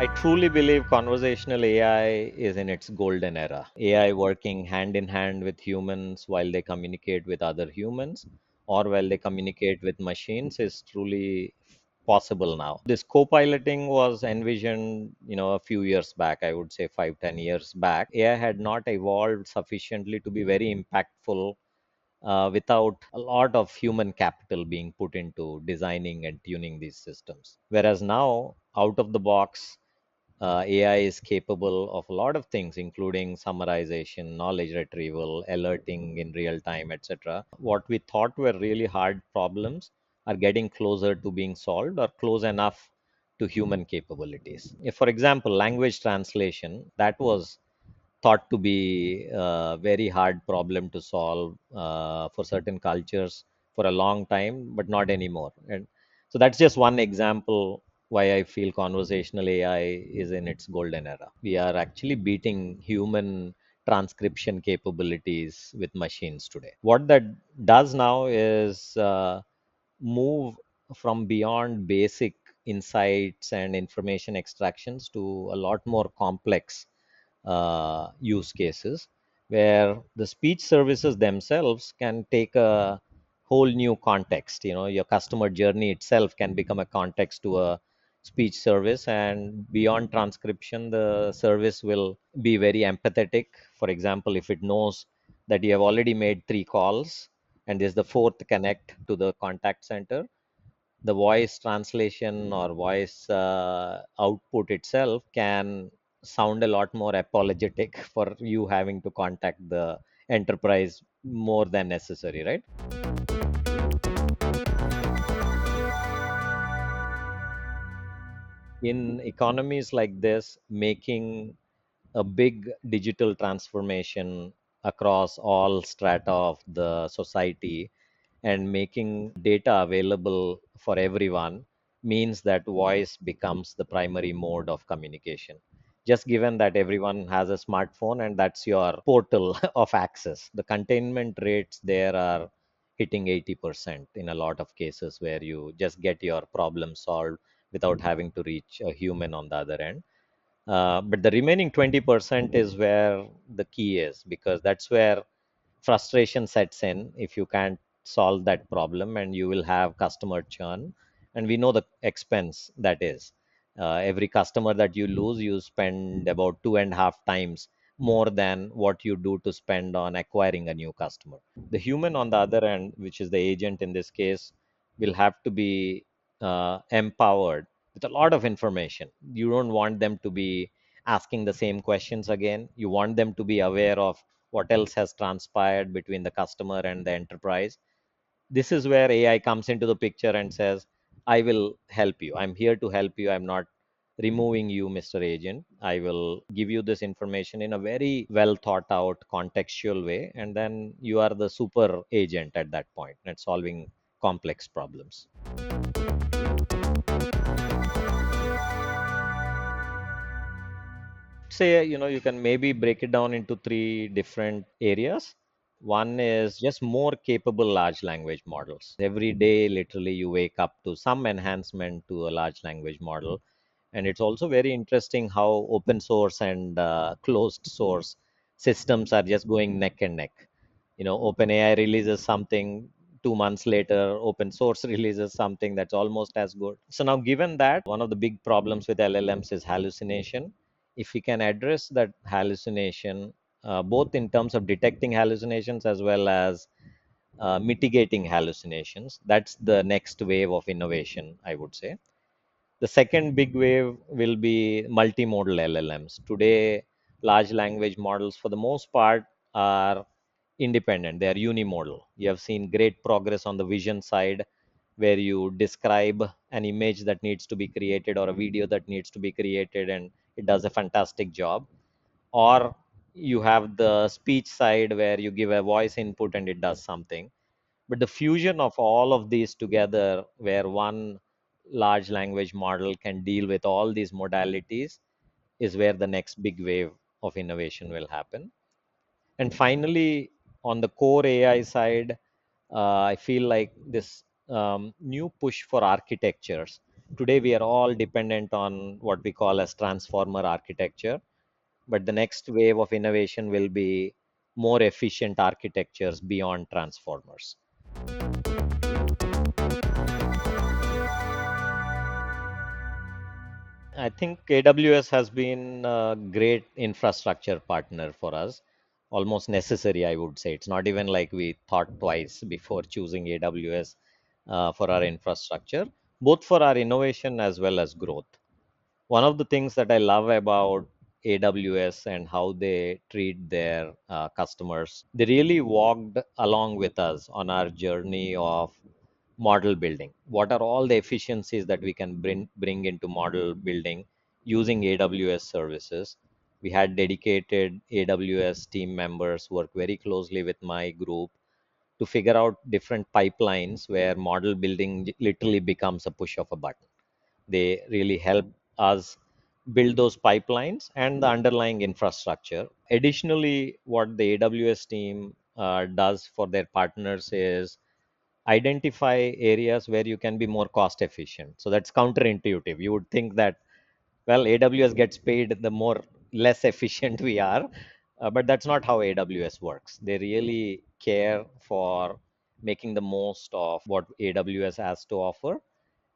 I truly believe conversational AI is in its golden era. AI working hand in hand with humans while they communicate with other humans or while they communicate with machines is truly possible now. This co-piloting was envisioned, a few years back, I would say 5, 10 years back. AI had not evolved sufficiently to be very impactful without a lot of human capital being put into designing and tuning these systems. Whereas now, out of the box, AI is capable of a lot of things, including summarization, knowledge retrieval, alerting in real time, etc. What we thought were really hard problems are getting closer to being solved or close enough to human capabilities. If, for example, language translation, that was thought to be a very hard problem to solve for certain cultures for a long time, but not anymore. And so that's just one example why I feel conversational AI is in its golden era. We are actually beating human transcription capabilities with machines today. What that does now is move from beyond basic insights and information extractions to a lot more complex use cases where the speech services themselves can take a whole new context. Your customer journey itself can become a context to a speech service, and beyond transcription, the service will be very empathetic. For example, if it knows that you have already made 3 calls and there's the fourth connect to the contact center, the voice translation or voice output itself can sound a lot more apologetic for you having to contact the enterprise more than necessary, right? In economies like this, making a big digital transformation across all strata of the society and making data available for everyone means that voice becomes the primary mode of communication. Just given that everyone has a smartphone and that's your portal of access, the containment rates there are hitting 80% in a lot of cases where you just get your problem solved without having to reach a human on the other end. But the remaining 20% is where the key is, because that's where frustration sets in if you can't solve that problem, and you will have customer churn. And we know the expense that is. Every customer that you lose, you spend about 2.5 times more than what you do to spend on acquiring a new customer. The human on the other end, which is the agent in this case, will have to be empowered with a lot of information. You don't want them to be asking the same questions again. You want them to be aware of what else has transpired between the customer and the enterprise. This is where AI comes into the picture and says, I will help you. I'm here to help you. I'm not removing you, Mr. Agent. I will give you this information in a very well thought out contextual way. And then you are the super agent at that point and solving complex problems. Say, you can maybe break it down into 3 different areas. One is just more capable large language models. Every day, literally, you wake up to some enhancement to a large language model. And it's also very interesting how open source and closed source systems are just going neck and neck. OpenAI releases something, 2 months later, open source releases something that's almost as good. So now, given that one of the big problems with LLMs is hallucination, if we can address that hallucination, both in terms of detecting hallucinations as well as mitigating hallucinations, that's the next wave of innovation, I would say. The second big wave will be multimodal LLMs. Today, large language models, for the most part, are independent. They are unimodal. You have seen great progress on the vision side, where you describe an image that needs to be created or a video that needs to be created, and it does a fantastic job. Or you have the speech side, where you give a voice input and it does something. But the fusion of all of these together, where one large language model can deal with all these modalities, is where the next big wave of innovation will happen. And finally, on the core AI side, I feel like this new push for architectures. Today, we are all dependent on what we call as transformer architecture, but the next wave of innovation will be more efficient architectures beyond transformers. I think AWS has been a great infrastructure partner for us, almost necessary, I would say. It's not even like we thought twice before choosing AWS for our infrastructure, both for our innovation as well as growth. One of the things that I love about AWS and how they treat their customers, they really walked along with us on our journey of model building. What are all the efficiencies that we can bring into model building using AWS services? We had dedicated AWS team members work very closely with my group to figure out different pipelines where model building literally becomes a push of a button. They really help us build those pipelines and the underlying infrastructure. Additionally, what the AWS team does for their partners is identify areas where you can be more cost efficient. So that's counterintuitive. You would think that, well, AWS gets paid the more less efficient we are, but that's not how AWS works. They really care for making the most of what AWS has to offer,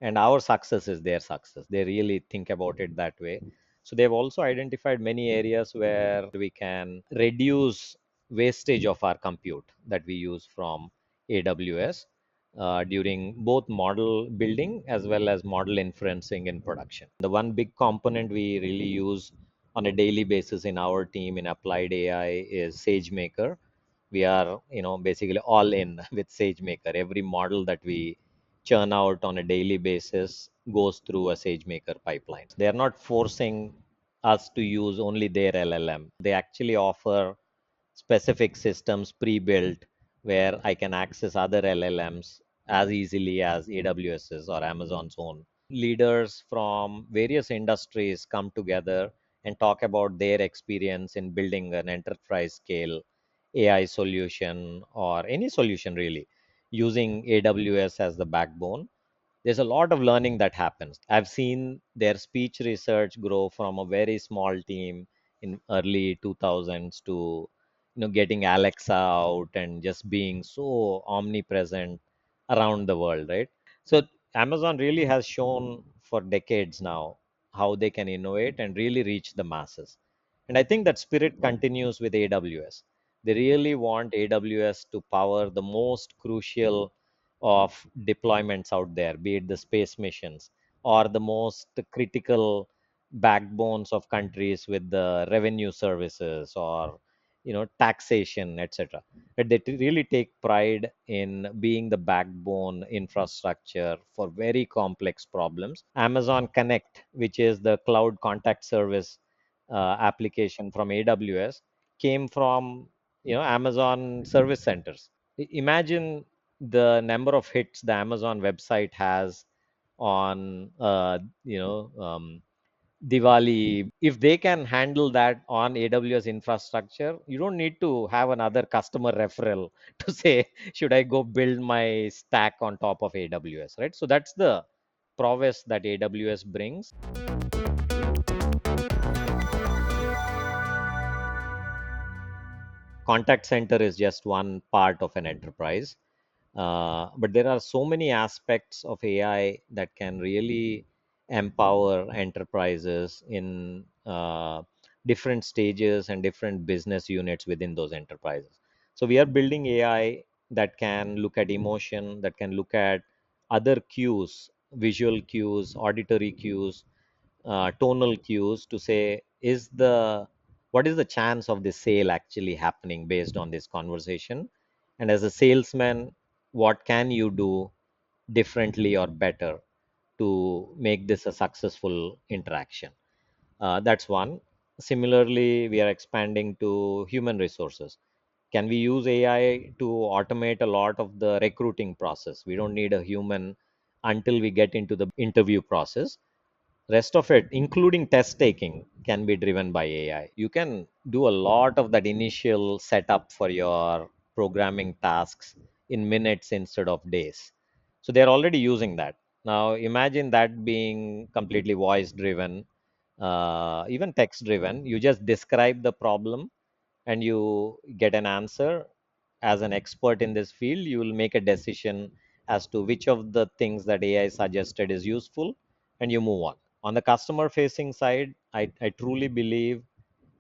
and our success is their success. They really think about it that way. So they've also identified many areas where we can reduce wastage of our compute that we use from AWS during both model building as well as model inferencing in production. The one big component we really use on a daily basis in our team in applied AI is SageMaker. We are, basically all in with SageMaker. Every model that we churn out on a daily basis goes through a SageMaker pipeline. They are not forcing us to use only their LLM. They actually offer specific systems pre-built where I can access other LLMs as easily as AWS's or Amazon's own. Leaders from various industries come together and talk about their experience in building an enterprise scale AI solution or any solution really using AWS as the backbone. There's a lot of learning that happens. I've seen their speech research grow from a very small team in early 2000s to getting Alexa out and just being so omnipresent around the world, right? So Amazon really has shown for decades now how they can innovate and really reach the masses. And I think that spirit continues with AWS. They really want AWS to power the most crucial of deployments out there, be it the space missions or the most critical backbones of countries with the revenue services or taxation, etc. But they really take pride in being the backbone infrastructure for very complex problems. Amazon Connect, which is the cloud contact service application from AWS, came from Amazon service centers. Imagine the number of hits the Amazon website has on Diwali. If they can handle that on AWS infrastructure, you don't need to have another customer referral to say, should I go build my stack on top of AWS, right? So that's the prowess that AWS brings. Contact center is just one part of an enterprise. But there are so many aspects of AI that can really empower enterprises in different stages and different business units within those enterprises. So we are building AI that can look at emotion, that can look at other cues, visual cues, auditory cues, tonal cues to say, what is the chance of this sale actually happening based on this conversation? And as a salesman, what can you do differently or better to make this a successful interaction? That's one. Similarly, we are expanding to human resources. Can we use AI to automate a lot of the recruiting process? We don't need a human until we get into the interview process. Rest of it, including test taking, can be driven by AI. You can do a lot of that initial setup for your programming tasks in minutes instead of days. So they're already using that. Now imagine that being completely voice driven, even text driven. You just describe the problem and you get an answer. As an expert in this field, you will make a decision as to which of the things that AI suggested is useful, and you move on the customer facing side. I truly believe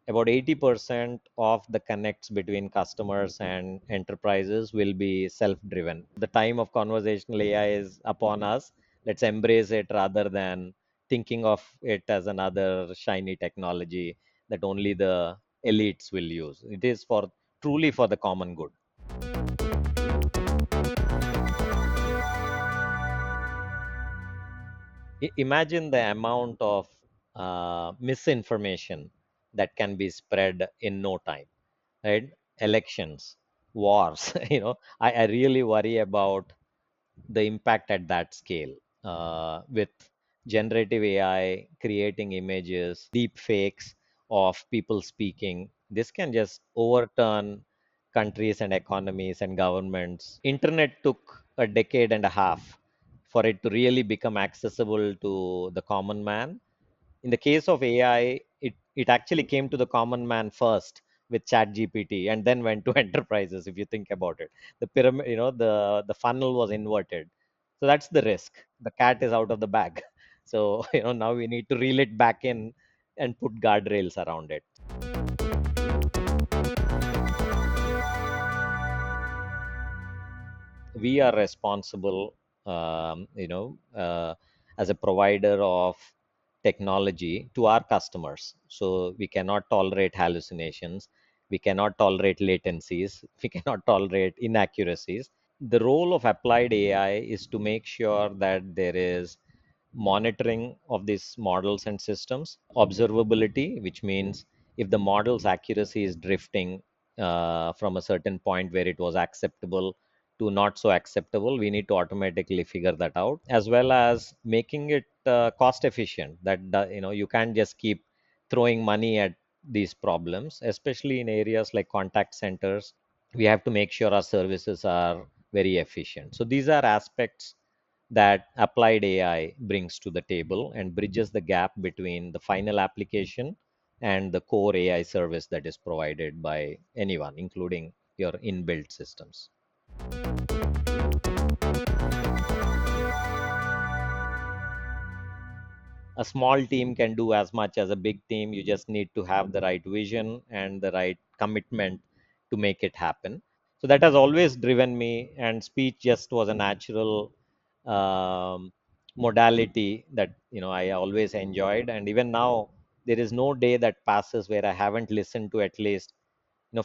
about 80% of the connects between customers and enterprises will be self driven. The time of conversational AI is upon us. Let's embrace it rather than thinking of it as another shiny technology that only the elites will use. It is for truly for the common good. Imagine the amount of misinformation that can be spread in no time, right? Elections, wars. I really worry about the impact at that scale, with generative AI creating images, deep fakes of people speaking. This can just overturn countries and economies and governments. Internet took a decade and a half for it to really become accessible to the common man. In the case of AI, it actually came to the common man first with chat gpt and then went to enterprises. If you think about it, the pyramid, the funnel was inverted. So that's the risk. The cat is out of the bag. So now we need to reel it back in and put guardrails around it. We are responsible, as a provider of technology to our customers. So we cannot tolerate hallucinations, we cannot tolerate latencies, we cannot tolerate inaccuracies. The role of applied AI is to make sure that there is monitoring of these models and systems, observability, which means if the model's accuracy is drifting from a certain point where it was acceptable to not so acceptable, we need to automatically figure that out, as well as making it cost efficient. You can't just keep throwing money at these problems, especially in areas like contact centers. We have to make sure our services are very efficient. So these are aspects that applied AI brings to the table and bridges the gap between the final application and the core AI service that is provided by anyone, including your inbuilt systems. A small team can do as much as a big team. You just need to have the right vision and the right commitment to make it happen. So that has always driven me, and speech just was a natural um, modality that I always enjoyed. And even now, there is no day that passes where I haven't listened to at least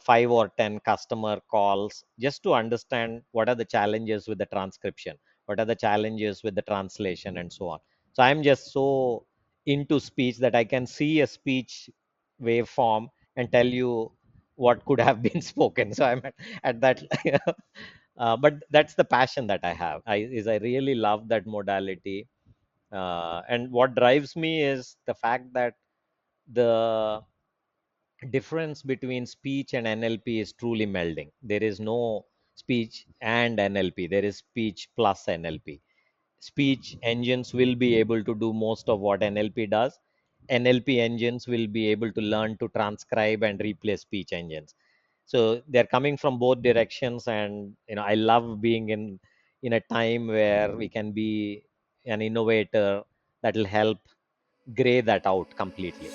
5 or 10 customer calls just to understand what are the challenges with the transcription, what are the challenges with the translation, and so on. So I'm just so into speech that I can see a speech waveform and tell you what could have been spoken. So I'm at that. But that's the passion that I have. I really love that modality. And what drives me is the fact that the difference between speech and NLP is truly melding. There is no speech and NLP, there is speech plus NLP. Speech engines will be able to do most of what NLP does. NLP engines will be able to learn to transcribe and replace speech engines. So they're coming from both directions, and I love being in a time where we can be an innovator that will help gray that out completely.